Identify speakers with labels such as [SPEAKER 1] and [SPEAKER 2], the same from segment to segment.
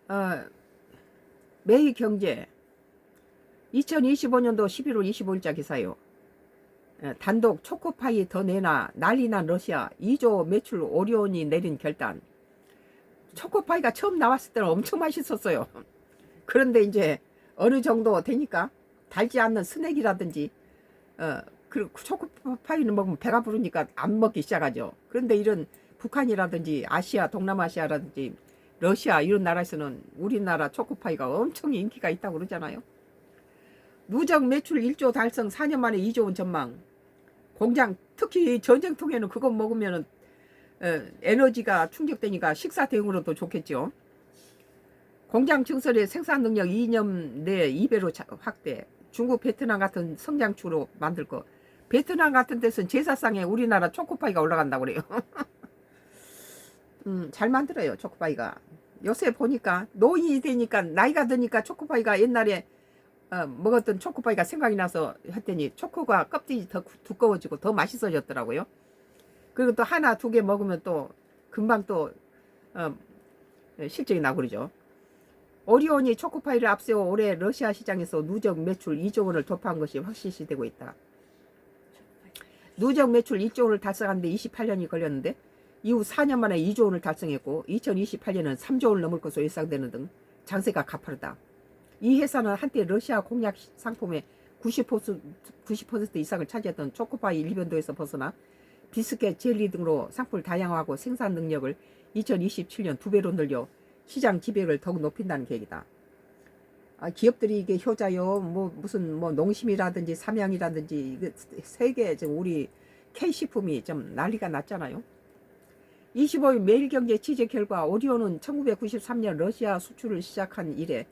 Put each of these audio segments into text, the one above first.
[SPEAKER 1] 어, 매일경제 2025년도 11월 25일자 기사요. 단독 초코파이 더 내나 난리난 러시아 2조 매출 오리온이 내린 결단. 초코파이가 처음 나왔을 때는 엄청 맛있었어요. 그런데 이제 어느 정도 되니까 달지 않는 스낵이라든지 그 초코파이는 먹으면 배가 부르니까 안 먹기 시작하죠. 그런데 이런 북한이라든지 아시아, 동남아시아라든지 러시아 이런 나라에서는 우리나라 초코파이가 엄청 인기가 있다고 그러잖아요. 누적 매출 1조 달성 4년 만에 2조 원 전망. 공장 특히 전쟁통에는 그거 먹으면 에너지가 충족되니까 식사 대용으로도 좋겠죠. 공장 증설의 생산 능력 2년 내 2배로 확대. 중국, 베트남 같은 성장축으로 만들 거. 베트남 같은 데서는 제사상에 우리나라 초코파이가 올라간다고 그래요. 잘 만들어요, 초코파이가. 요새 보니까 노인이 되니까 나이가 드니까 초코파이가 옛날에 먹었던 초코파이가 생각이 나서 했더니 초코가 껍질이 더 두꺼워지고 더 맛있어졌더라고요. 그리고 또 하나 두 개 먹으면 또 금방 또 실적이 나고 그러죠. 오리온이 초코파이를 앞세워 올해 러시아 시장에서 누적 매출 2조 원을 돌파한 것이 확실시되고 있다. 누적 매출 1조 원을 달성하는데 28년이 걸렸는데 이후 4년 만에 2조 원을 달성했고 2028년은 3조 원을 넘을 것으로 예상되는 등 장세가 가파르다. 이 회사는 한때 러시아 공약 상품의 90% 이상을 차지했던 초코파이 일변도에서 벗어나 비스켓, 젤리 등으로 상품을 다양화하고 생산 능력을 2027년 2배로 늘려 시장 지배력을 더욱 높인다는 계획이다. 기업들이 이게 효자요, 무슨 농심이라든지 삼양이라든지 이게 세계 우리 K식품이 좀 난리가 났잖아요. 25일 매일경제 취재 결과 오리온은 1993년 러시아 수출을 시작한 이래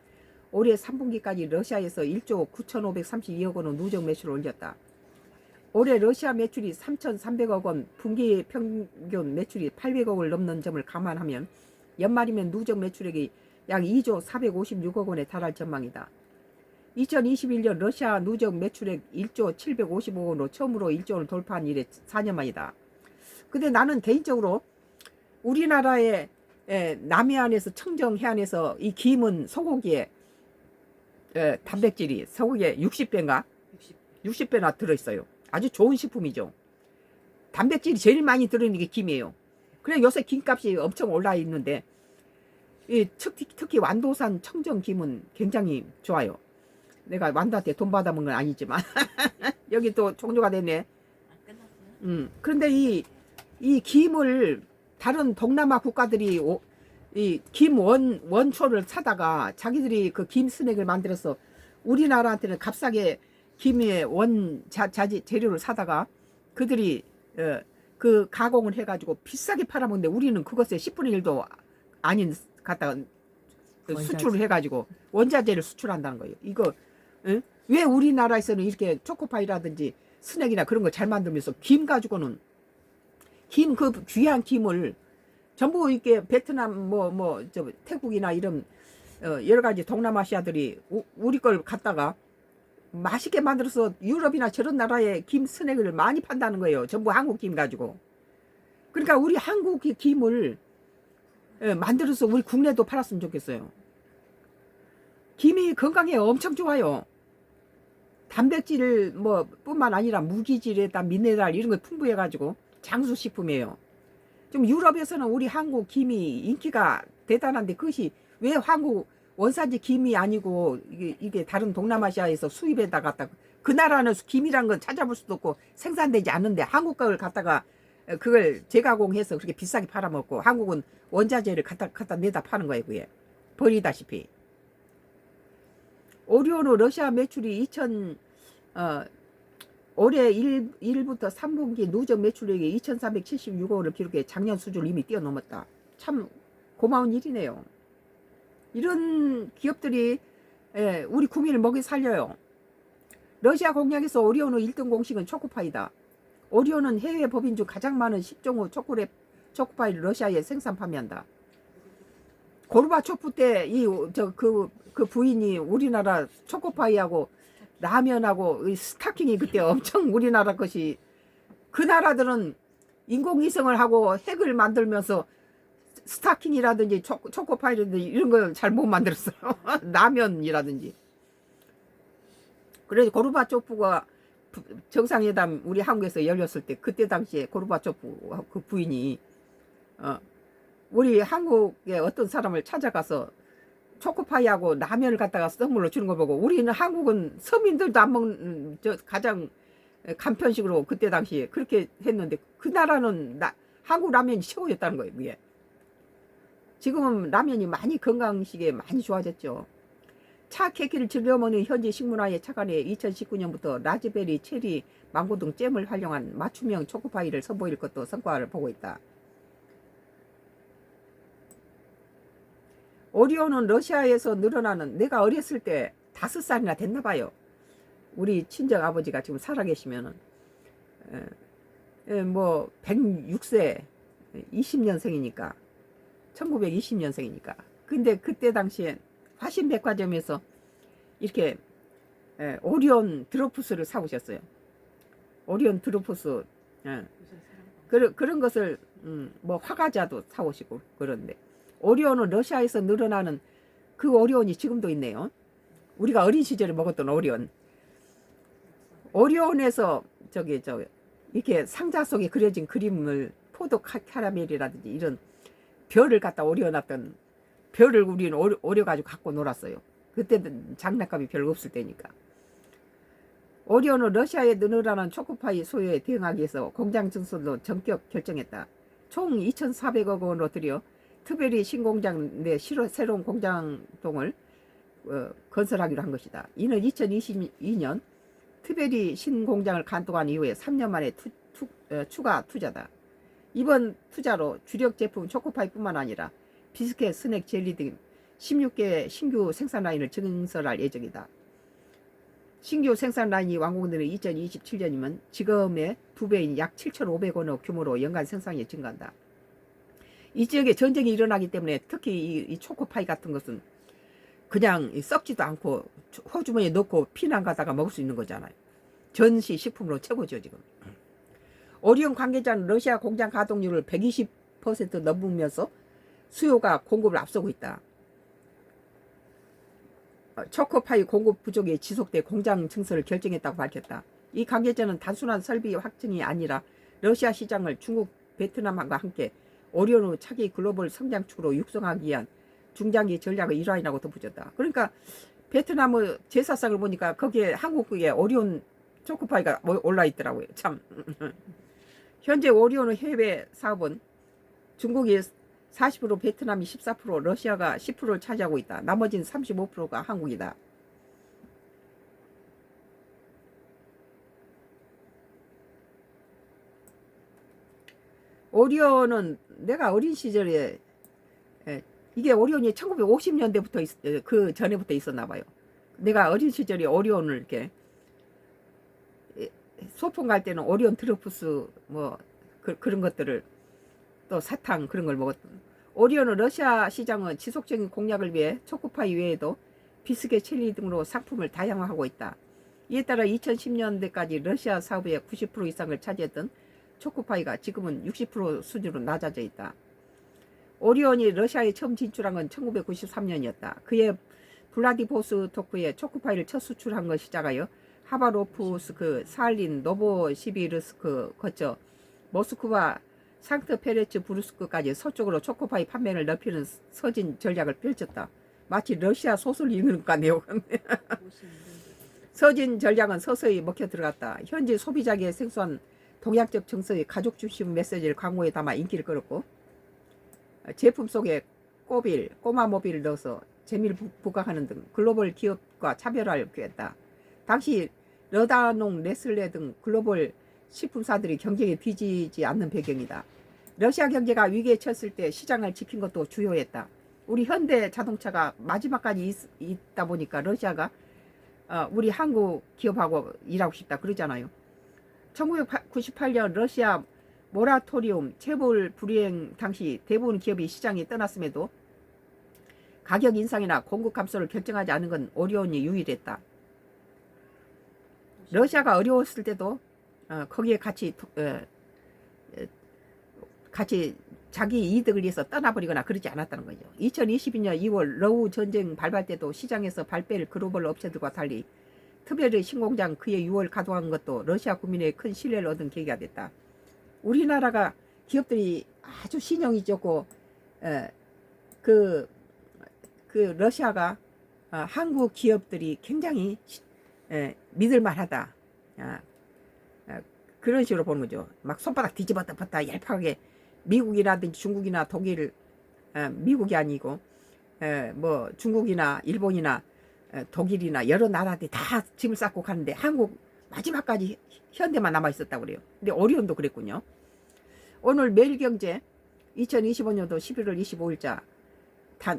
[SPEAKER 1] 올해 3분기까지 러시아에서 1조 9,532억 원의 누적 매출을 올렸다. 올해 러시아 매출이 3,300억 원, 분기 평균 매출이 800억을 넘는 점을 감안하면 연말이면 누적 매출액이 약 2조 456억 원에 달할 전망이다. 2021년 러시아 누적 매출액 1조 755억 원으로 처음으로 1조 원을 돌파한 이래 4년 만이다. 근데 나는 개인적으로 우리나라의 남해안에서 청정 해안에서 이 김은 소고기에 단백질이 소고기에 60배인가? 60배나 들어있어요. 아주 좋은 식품이죠. 단백질이 제일 많이 들어있는 게 김이에요. 그래 요새 김값이 엄청 올라 있는데 특히 완도산 청정 김은 굉장히 좋아요. 내가 완도한테 돈 받아먹은 건 아니지만 여기 또 종료가 됐네. 그런데 이 김을 다른 동남아 국가들이 이 김 원초를 사다가 자기들이 그 김 스낵을 만들어서 우리나라한테는 값싸게 김의 재료를 사다가 그들이 그 가공을 해가지고 비싸게 팔아먹는데 우리는 그것에 10분의 1도 아닌 갖다가 수출을 해가지고 원자재를 수출한다는 거예요. 이거 왜 우리나라에서는 이렇게 초코파이라든지 스낵이나 그런 거 잘 만들면서 김 가지고는 그 귀한 김을 전부 이렇게 베트남 태국이나 이런 여러 가지 동남아시아들이 우리 걸 갖다가 맛있게 만들어서 유럽이나 저런 나라에 김 스낵을 많이 판다는 거예요. 전부 한국 김 가지고. 그러니까 우리 한국 김을 만들어서 우리 국내도 팔았으면 좋겠어요. 김이 건강에 엄청 좋아요. 단백질 뿐만 아니라 무기질에다 미네랄 이런 거 풍부해 가지고 장수식품이에요. 좀 유럽에서는 우리 한국 김이 인기가 대단한데 그것이 왜 한국 원산지 김이 아니고 이게 다른 동남아시아에서 수입에다 갖다가 그 나라는 김이란 건 찾아볼 수도 없고 생산되지 않는데 한국 걸 갖다가 그걸 재가공해서 그렇게 비싸게 팔아먹고 한국은 원자재를 갖다 내다 파는 거예요. 그게 버리다시피. 오리온의 러시아 매출이 올해 1부터 3분기 누적 매출액이 2,376억 원을 기록해 작년 수준을 이미 뛰어넘었다. 참 고마운 일이네요. 이런 기업들이 우리 국민을 먹이 살려요. 러시아 공약에서 오리온의 1등 공식은 초코파이다. 오리온은 해외 법인 중 가장 많은 10종의 초코파이를 러시아에 생산 판매한다. 고르바초프 때 그 부인이 우리나라 초코파이하고 라면하고 스타킹이 그때 엄청 우리나라 것이 그 나라들은 인공위성을 하고 핵을 만들면서 스타킹이라든지 초코파이라든지 이런 거 잘 못 만들었어요. 라면이라든지. 그래서 고르바초프가 정상회담 우리 한국에서 열렸을 때 그때 당시에 고르바초프 그 부인이 우리 한국의 어떤 사람을 찾아가서 초코파이하고 라면을 갖다가 선물로 주는 거 보고 우리는 한국은 서민들도 안 먹는 가장 간편식으로 그때 당시에 그렇게 했는데 그 나라는 한국 라면이 최고였다는 거예요. 그게. 지금은 라면이 많이 건강식에 많이 좋아졌죠. 차 케이크를 즐겨 먹는 현지 식문화의 착안에 2019년부터 라즈베리, 체리, 망고 등 잼을 활용한 맞춤형 초코파이를 선보일 것도 성과를 보고 있다. 오리오는 러시아에서 늘어나는, 내가 어렸을 때 5살이나 됐나 봐요. 우리 친정 아버지가 지금 살아계시면은 뭐 106세 20년생이니까 1920년생이니까. 근데 그때 당시에 화신백화점에서 이렇게 오리온 드로프스를 사오셨어요. 오리온 드로프스. 그런 것을 뭐 화과자도 사오시고 그런데 오리온은 러시아에서 늘어나는 그 오리온이 지금도 있네요. 우리가 어린 시절에 먹었던 오리온. 오리온에서 이렇게 상자 속에 그려진 그림을 포도 카라멜이라든지 이런 별을 갖다 오려놨던 별을 우리는 오려가지고 갖고 놀았어요. 그때는 장난감이 별로 없을 때니까. 오리온은 러시아에 늘어나는 초코파이 소요에 대응하기 위해서 공장 증설로 전격 결정했다. 총 2,400억 원으로 들여 트베리 신공장 내 새로운 공장동을 건설하기로 한 것이다. 이는 2022년 트베리 신공장을 간통한 이후에 3년 만에 추가 투자다. 이번 투자로 주력 제품 초코파이뿐만 아니라 비스켓, 스낵, 젤리 등 16개 신규 생산 라인을 증설할 예정이다. 신규 생산 라인이 완공되는 2027년이면 지금의 2배인 약 7,500원의 규모로 연간 생산이 증가한다. 이 지역에 전쟁이 일어나기 때문에 특히 이 초코파이 같은 것은 그냥 썩지도 않고 호주머니에 넣고 피난 가다가 먹을 수 있는 거잖아요. 전시 식품으로 최고죠 지금. 오리온 관계자는 러시아 공장 가동률을 120% 넘으면서 수요가 공급을 앞서고 있다. 초코파이 공급 부족이 지속돼 공장 증설을 결정했다고 밝혔다. 이 관계자는 단순한 설비 확증이 아니라 러시아 시장을 중국, 베트남과 함께 오리온의 차기 글로벌 성장축으로 육성하기 위한 중장기 전략의 일환이라고 덧붙였다. 그러니까 베트남의 제사상을 보니까 거기에 한국의 오리온 초코파이가 올라 있더라고요. 참. 현재 오리온의 해외 사업은 중국이 40%, 베트남이 14%, 러시아가 10%를 차지하고 있다. 나머지는 35%가 한국이다. 오리온은 내가 어린 시절에 이게 오리온이 1950년대부터 그 전에부터 있었나 봐요. 내가 어린 시절에 오리온을 이렇게 소풍 갈 때는 오리온 트러프스 뭐 그런 것들을 또 사탕 그런 걸 먹었던. 오리온은 러시아 시장은 지속적인 공략을 위해 초코파이 외에도 비스켓, 첼리 등으로 상품을 다양화하고 있다. 이에 따라 2010년대까지 러시아 사업의 90% 이상을 차지했던 초코파이가 지금은 60% 수준으로 낮아져 있다. 오리온이 러시아에 처음 진출한 건 1993년이었다. 그해 블라디보스토크에 초코파이를 첫 수출한 것 시작하여 하바로프스크, 살린, 노보시비르스크 거쳐 모스크바, 상트페레츠부르스크까지 서쪽으로 초코파이 판매를 넓히는 서진 전략을 펼쳤다. 마치 러시아 소설 읽는 것 같네요. 서진 전략은 서서히 먹혀 들어갔다. 현지 소비자에게 생소한 동양적 정서의 가족 중심 메시지를 광고에 담아 인기를 끌었고 제품 속에 꼬마 모빌을 넣어서 재미를 부각하는 등 글로벌 기업과 차별화를 꾀했다. 당시 러다농, 네슬레 등 글로벌 식품사들이 경쟁에 뒤지지 않는 배경이다. 러시아 경제가 위기에 처했을 때 시장을 지킨 것도 주요했다. 우리 현대 자동차가 마지막까지 있다 보니까 러시아가 우리 한국 기업하고 일하고 싶다 그러잖아요. 1998년 러시아 모라토리움 체불 불이행 당시 대부분 기업이 시장에 떠났음에도 가격 인상이나 공급 감소를 결정하지 않은 건 오리온이 유일했다. 러시아가 어려웠을 때도 거기에 같이 자기 이득을 위해서 떠나버리거나 그러지 않았다는 거죠. 2022년 2월 러우 전쟁 발발 때도 시장에서 발뺄 글로벌 업체들과 달리 특별히 신공장 그해 6월 가동한 것도 러시아 국민의 큰 신뢰를 얻은 계기가 됐다. 우리나라가 기업들이 아주 신용이 좋고 그 러시아가 한국 기업들이 굉장히 믿을만하다. 그런 식으로 보는 거죠. 막 손바닥 뒤집었다 폈다 얄팍하게 미국이라든지 중국이나 독일, 미국이 아니고 뭐 중국이나 일본이나 독일이나 여러 나라들이 다 짐을 쌓고 가는데 한국 마지막까지 현대만 남아 있었다고 그래요. 근데 오리온도 그랬군요. 오늘 매일경제 2025년도 11월 25일자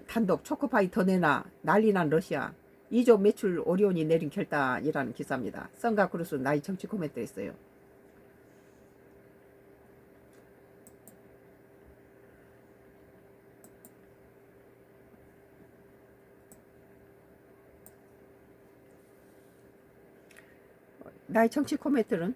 [SPEAKER 1] 단독 초코파이 더 내나 난리난 러시아 2조 매출 오리온이 내린 결단이라는 기사입니다. 선가크루스 나이 정치 코멘트 했어요. 나의 정치 코멘트는